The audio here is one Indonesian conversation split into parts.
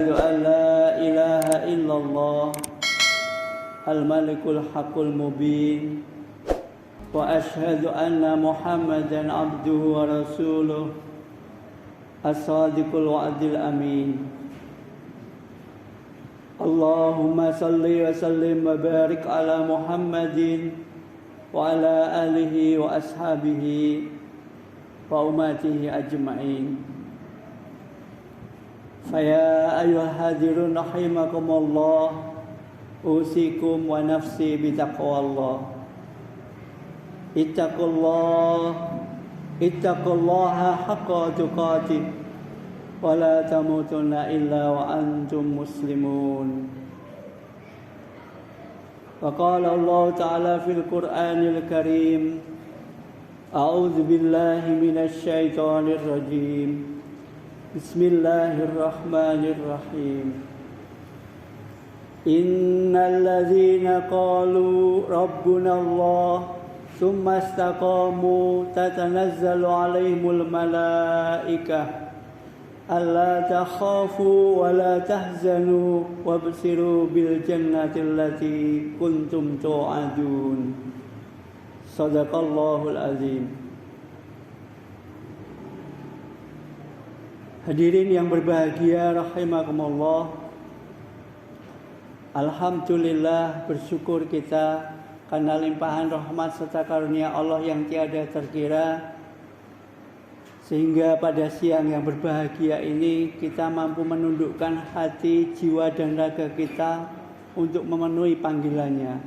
أن لا إله إلا الله الملك الحق المبين وأشهد أن محمدا عبده ورسوله الصادق الوعد الأمين اللهم صل وسلم وبارك على محمد وعلى آله وأصحابه وأمته أجمعين فيا أيها الحاضرون رحمكم الله أوصيكم ونفسي بتقوى الله اتقوا الله حق تقاته ولا تموتن إلا وأنتم مسلمون وقال الله تعالى في القرآن الكريم أعوذ بالله من الشيطان الرجيم بسم الله الرحمن الرحيم إن الذين قالوا ربنا الله ثم استقاموا تتنزل عليهم الملائكة ألا تخافوا ولا تحزنوا وابشروا بالجنة التي كنتم توعدون صدق الله العظيم. Hadirin yang berbahagia rahimakumullah. Alhamdulillah, bersyukur kita karena limpahan rahmat serta karunia Allah yang tiada terkira, sehingga pada siang yang berbahagia ini kita mampu menundukkan hati, jiwa dan raga kita untuk memenuhi panggilannya.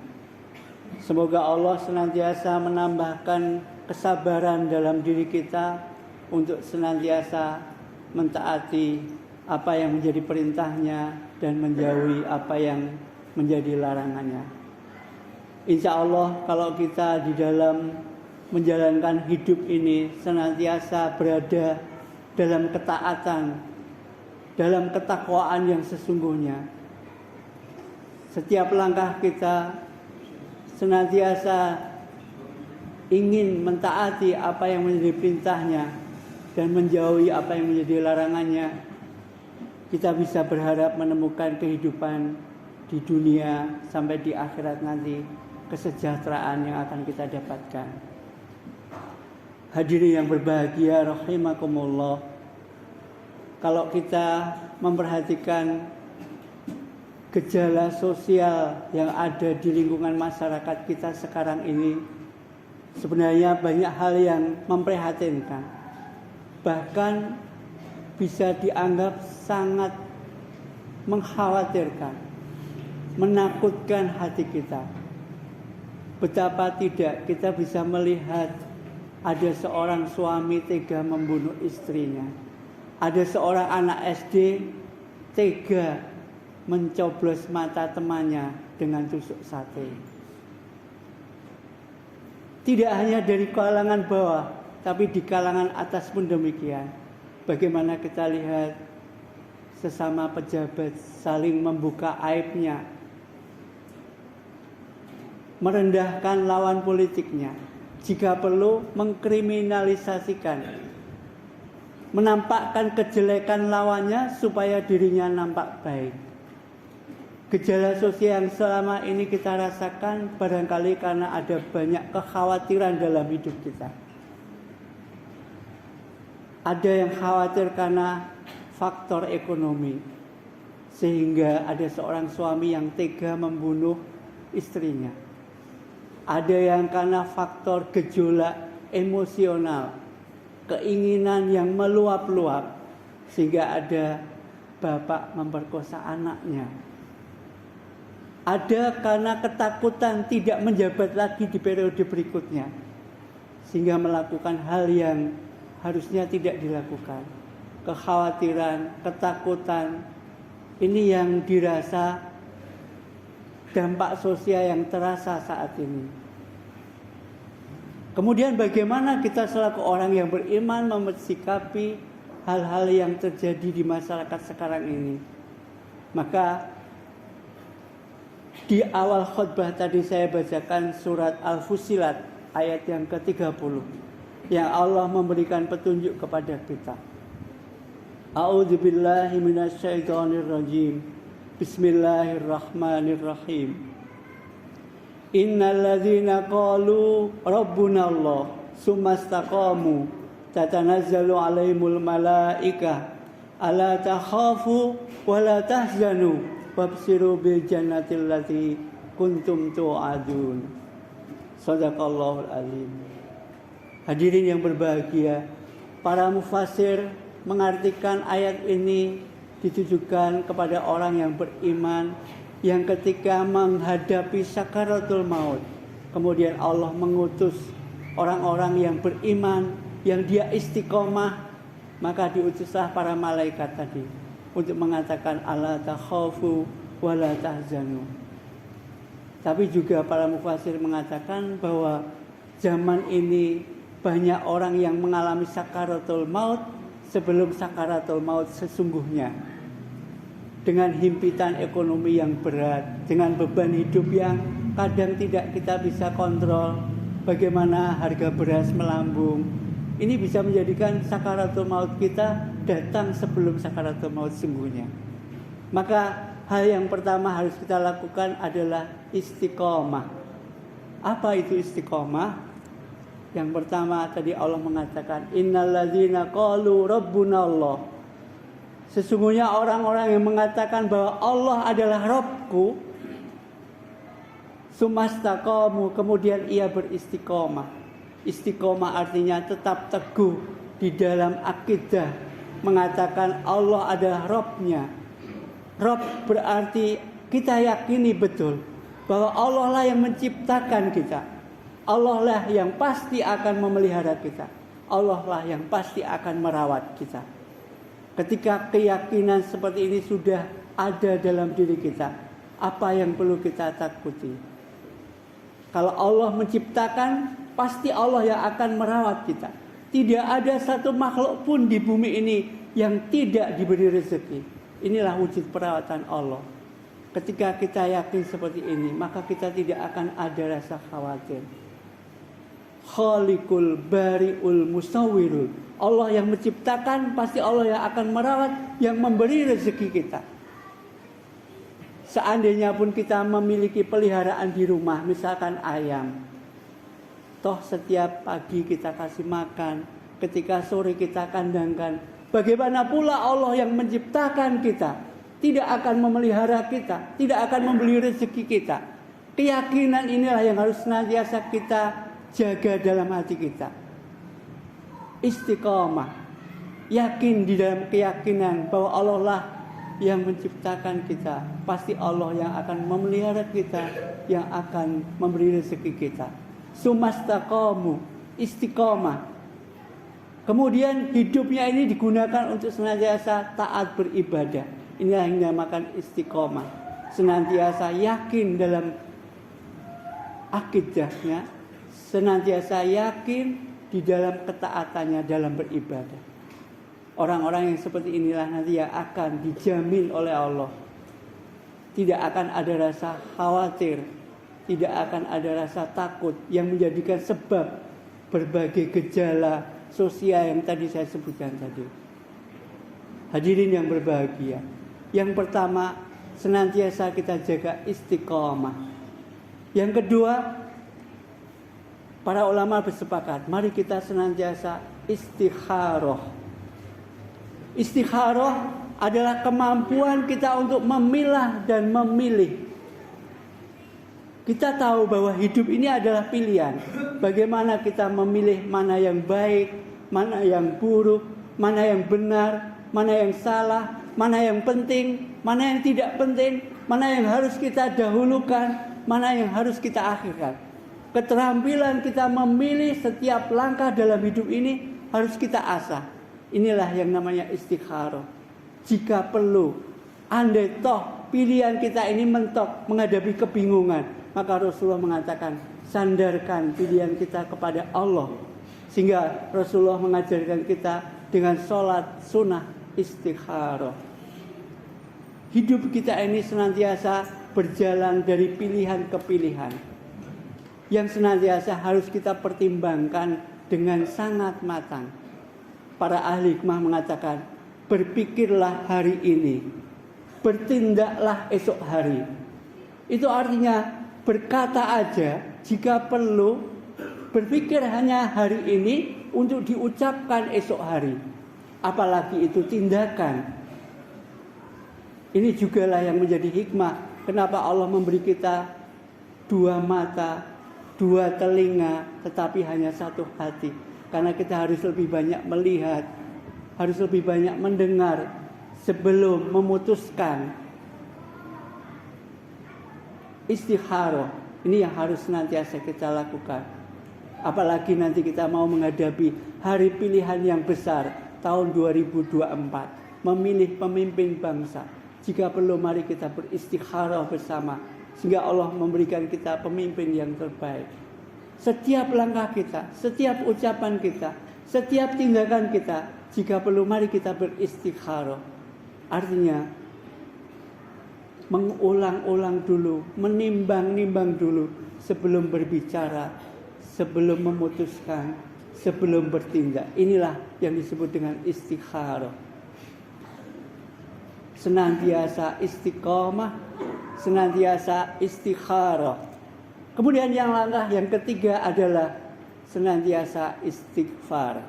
Semoga Allah senantiasa menambahkan kesabaran dalam diri kita untuk senantiasa mentaati apa yang menjadi perintahnya dan menjauhi apa yang menjadi larangannya. Insya Allah kalau kita di dalam menjalankan hidup ini senantiasa berada dalam ketaatan, dalam ketakwaan yang sesungguhnya, setiap langkah kita senantiasa ingin mentaati apa yang menjadi perintahnya dan menjauhi apa yang menjadi larangannya, kita bisa berharap menemukan kehidupan di dunia sampai di akhirat nanti, kesejahteraan yang akan kita dapatkan. Hadirin yang berbahagia rahimakumullah, kalau kita memperhatikan gejala sosial yang ada di lingkungan masyarakat kita sekarang ini, sebenarnya banyak hal yang memprihatinkan, bahkan bisa dianggap sangat mengkhawatirkan, menakutkan hati kita. Betapa tidak kita bisa melihat ada seorang suami tega membunuh istrinya, ada seorang anak SD tega mencoblos mata temannya dengan tusuk sate. Tidak hanya dari kalangan bawah, tapi di kalangan atas pun demikian. Bagaimana kita lihat sesama pejabat saling membuka aibnya, merendahkan lawan politiknya, jika perlu mengkriminalisasikan, menampakkan kejelekan lawannya supaya dirinya nampak baik. Gejala sosial yang selama ini kita rasakan barangkali karena ada banyak kekhawatiran dalam hidup kita. Ada yang khawatir karena faktor ekonomi, sehingga ada seorang suami yang tega membunuh istrinya. Ada yang karena faktor gejolak emosional, keinginan yang meluap-luap, sehingga ada bapak memperkosa anaknya. Ada karena ketakutan tidak menjabat lagi di periode berikutnya, sehingga melakukan hal yang harusnya tidak dilakukan. Kekhawatiran, ketakutan, ini yang dirasa dampak sosial yang terasa saat ini. Kemudian bagaimana kita selaku orang yang beriman mensikapi hal-hal yang terjadi di masyarakat sekarang ini? Maka di awal khutbah tadi saya bacakan surat Al-Fussilat ayat yang ke-30, yang Allah memberikan petunjuk kepada kita. A'udzubillahi minasyaitonirrajim. Bismillahirrahmanirrahim. Innal ladzina qalu rabbunallah tsumma istaqamu tatanazzalu 'alaihimul malaikah alla takhafu wa la tahzanu wabshiru bil jannati allati kuntum tu'adun. Shadaqallahul azim. Hadirin yang berbahagia, para mufassir mengartikan ayat ini ditujukan kepada orang yang beriman yang ketika menghadapi sakaratul maut, kemudian Allah mengutus orang-orang yang beriman, yang dia istiqomah, maka diutuslah para malaikat tadi untuk mengatakan alla takhafu wa la tahzanu. Tapi juga para mufassir mengatakan bahwa zaman ini banyak orang yang mengalami sakaratul maut sebelum sakaratul maut sesungguhnya, dengan himpitan ekonomi yang berat, dengan beban hidup yang kadang tidak kita bisa kontrol. Bagaimana harga beras melambung, ini bisa menjadikan sakaratul maut kita datang sebelum sakaratul maut sesungguhnya. Maka hal yang pertama harus kita lakukan adalah istiqomah. Apa itu istiqomah? Yang pertama tadi Allah mengatakan innal ladzina qalu rabbunallah. Sesungguhnya orang-orang yang mengatakan bahwa Allah adalah Rabbku, sumastaqamu, kemudian ia beristiqomah. Istiqomah artinya tetap teguh di dalam akidah, mengatakan Allah adalah Rabbnya. Rabb berarti kita yakini betul bahwa Allah lah yang menciptakan kita. Allah lah yang pasti akan memelihara kita. Allah lah yang pasti akan merawat kita. Ketika keyakinan seperti ini sudah ada dalam diri kita, apa yang perlu kita takuti? Kalau Allah menciptakan, pasti Allah yang akan merawat kita. Tidak ada satu makhluk pun di bumi ini yang tidak diberi rezeki. Inilah wujud perawatan Allah. Ketika kita yakin seperti ini, maka kita tidak akan ada rasa khawatir. Khaliqul bari'ul musawwirul. Allah yang menciptakan, pasti Allah yang akan merawat, yang memberi rezeki kita. Seandainya pun kita memiliki peliharaan di rumah, misalkan ayam, toh setiap pagi kita kasih makan, ketika sore kita kandangkan. Bagaimana pula Allah yang menciptakan kita tidak akan memelihara kita, tidak akan memberi rezeki kita. Keyakinan inilah yang harus senantiasa kita jaga dalam hati kita. Istiqomah, yakin di dalam keyakinan bahwa Allah lah yang menciptakan kita. Pasti Allah yang akan memelihara kita, yang akan memberi rezeki kita. Sumastaqamu, istiqomah. Kemudian hidupnya ini digunakan untuk senantiasa taat beribadah. Inilah yang dinamakan istiqomah. Senantiasa yakin dalam akidahnya, senantiasa yakin di dalam ketaatannya dalam beribadah. Orang-orang yang seperti inilah nanti yang akan dijamin oleh Allah. Tidak akan ada rasa khawatir, tidak akan ada rasa takut yang menjadikan sebab berbagai gejala sosial yang tadi saya sebutkan tadi. Hadirin yang berbahagia, yang pertama senantiasa kita jaga istiqomah. Yang kedua, para ulama bersepakat, mari kita senantiasa istikharah. Istikharah adalah kemampuan kita untuk memilah dan memilih. Kita tahu bahwa hidup ini adalah pilihan. Bagaimana kita memilih mana yang baik, mana yang buruk, mana yang benar, mana yang salah, mana yang penting, mana yang tidak penting, mana yang harus kita dahulukan, mana yang harus kita akhirkan. Keterampilan kita memilih setiap langkah dalam hidup ini harus kita asah. Inilah yang namanya istikharah. Jika perlu, andai toh pilihan kita ini mentok menghadapi kebingungan, maka Rasulullah mengatakan, sandarkan pilihan kita kepada Allah. Sehingga Rasulullah mengajarkan kita dengan sholat sunnah istikharah. Hidup kita ini senantiasa berjalan dari pilihan ke pilihan, yang senantiasa harus kita pertimbangkan dengan sangat matang. Para ahli hikmah mengatakan, berpikirlah hari ini, bertindaklah esok hari. Itu artinya berkata aja jika perlu, berpikir hanya hari ini untuk diucapkan esok hari. Apalagi itu tindakan. Ini jugalah yang menjadi hikmah kenapa Allah memberi kita 2 mata, 2 telinga, tetapi hanya 1 hati. Karena kita harus lebih banyak melihat, harus lebih banyak mendengar sebelum memutuskan. Istikharah ini yang harus senantiasa kita lakukan. Apalagi nanti kita mau menghadapi hari pilihan yang besar tahun 2024, memilih pemimpin bangsa. Jika perlu mari kita beristikharah bersama sehingga Allah memberikan kita pemimpin yang terbaik. Setiap langkah kita, setiap ucapan kita, setiap tindakan kita, jika perlu mari kita beristikharah. Artinya mengulang-ulang dulu, menimbang-nimbang dulu sebelum berbicara, sebelum memutuskan, sebelum bertindak. Inilah yang disebut dengan istikharah. Senantiasa istiqomah, senantiasa istikharah. Kemudian langkah yang ketiga adalah senantiasa istighfar.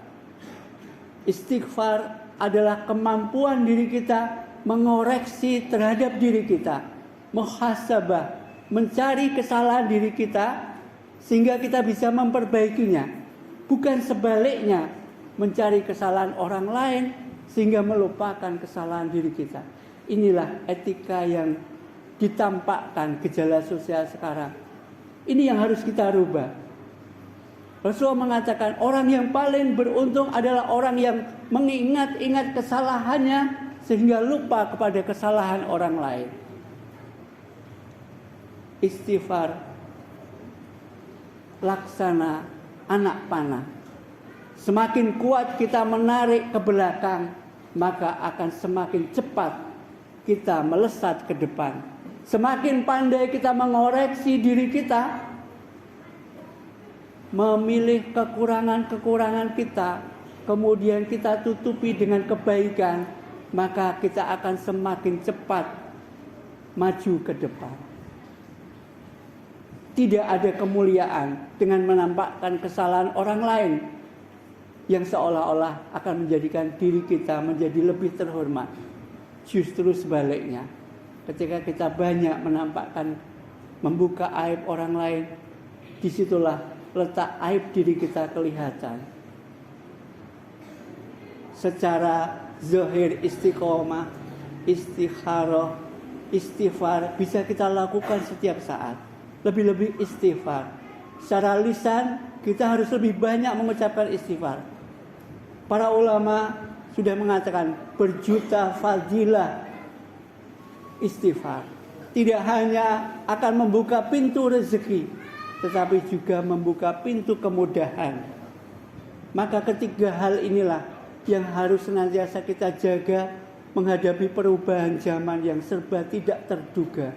Istighfar adalah kemampuan diri kita mengoreksi terhadap diri kita, muhasabah, mencari kesalahan diri kita sehingga kita bisa memperbaikinya. Bukan sebaliknya, mencari kesalahan orang lain sehingga melupakan kesalahan diri kita. Inilah etika yang ditampakkan gejala sosial sekarang. Ini yang harus kita rubah. Rasulullah mengatakan orang yang paling beruntung adalah orang yang mengingat-ingat kesalahannya sehingga lupa kepada kesalahan orang lain. Istighfar laksana anak panah. Semakin kuat kita menarik ke belakang, maka akan semakin cepat kita melesat ke depan. Semakin pandai kita mengoreksi diri kita, memilih kekurangan-kekurangan kita, kemudian kita tutupi dengan kebaikan, maka kita akan semakin cepat maju ke depan. Tidak ada kemuliaan dengan menampakkan kesalahan orang lain yang seolah-olah akan menjadikan diri kita menjadi lebih terhormat. Justru sebaliknya, ketika kita banyak menampakkan, membuka aib orang lain, disitulah letak aib diri kita kelihatan. Secara zahir istiqomah, istikharah, istighfar bisa kita lakukan setiap saat. Lebih-lebih istighfar. Secara lisan kita harus lebih banyak mengucapkan istighfar. Para ulama sudah mengatakan berjuta fadilah istighfar. Tidak hanya akan membuka pintu rezeki, tetapi juga membuka pintu kemudahan. Maka ketiga hal inilah yang harus senantiasa kita jaga menghadapi perubahan zaman yang serba tidak terduga,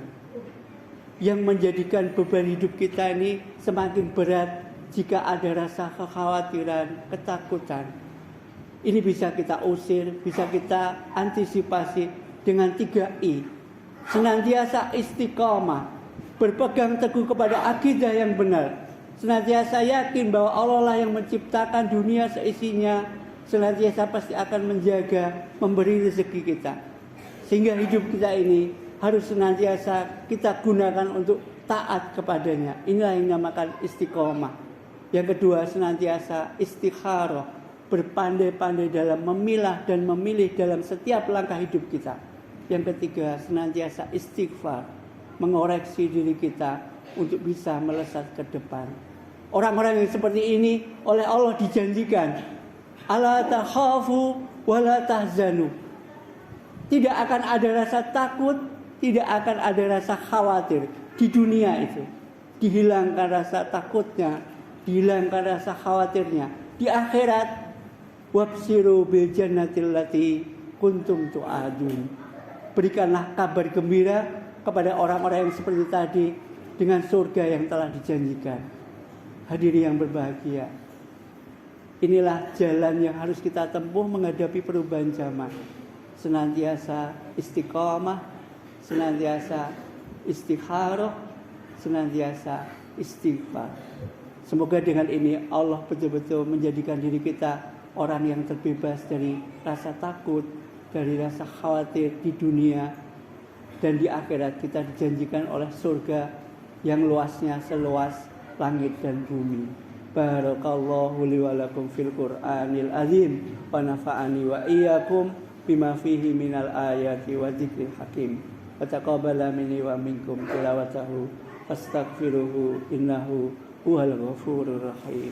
yang menjadikan beban hidup kita ini semakin berat jika ada rasa kekhawatiran, ketakutan. Ini bisa kita usir, bisa kita antisipasi dengan 3I. Senantiasa istiqomah, berpegang teguh kepada akidah yang benar. Senantiasa yakin bahwa Allah lah yang menciptakan dunia seisinya. Senantiasa pasti akan menjaga, memberi rezeki kita. Sehingga hidup kita ini harus senantiasa kita gunakan untuk taat kepadanya. Inilah yang dinamakan istiqomah. Yang kedua, senantiasa istikharah, berpandai-pandai dalam memilah dan memilih dalam setiap langkah hidup kita. Yang ketiga, senantiasa istighfar, mengoreksi diri kita untuk bisa melesat ke depan. Orang-orang yang seperti ini oleh Allah dijanjikan, ala takhafu wala tahzanu. Tidak akan ada rasa takut, tidak akan ada rasa khawatir di dunia itu. Dihilangkan rasa takutnya, dihilangkan rasa khawatirnya. Di akhirat, wabsiru bil jannatil lati kuntum tu'adun. Berikanlah kabar gembira kepada orang-orang yang seperti tadi dengan surga yang telah dijanjikan. Hadirin yang berbahagia, inilah jalan yang harus kita tempuh menghadapi perubahan zaman. senantiasa istiqomah, senantiasa istikharah, senantiasa istighfar. Semoga dengan ini Allah betul-betul menjadikan diri kita orang yang terbebas dari rasa takut, dari rasa khawatir di dunia, dan di akhirat kita dijanjikan oleh surga yang luasnya seluas langit dan bumi. Barakallahu li wa lakum fil Qur'anil azim wa nafa'ani wa iyyakum bima fihi minal ayati wa dzikril hakim. Wa taqabbala minni wa minkum tilawatahu fastaghfiruhu innahu huwal ghafurur rahim.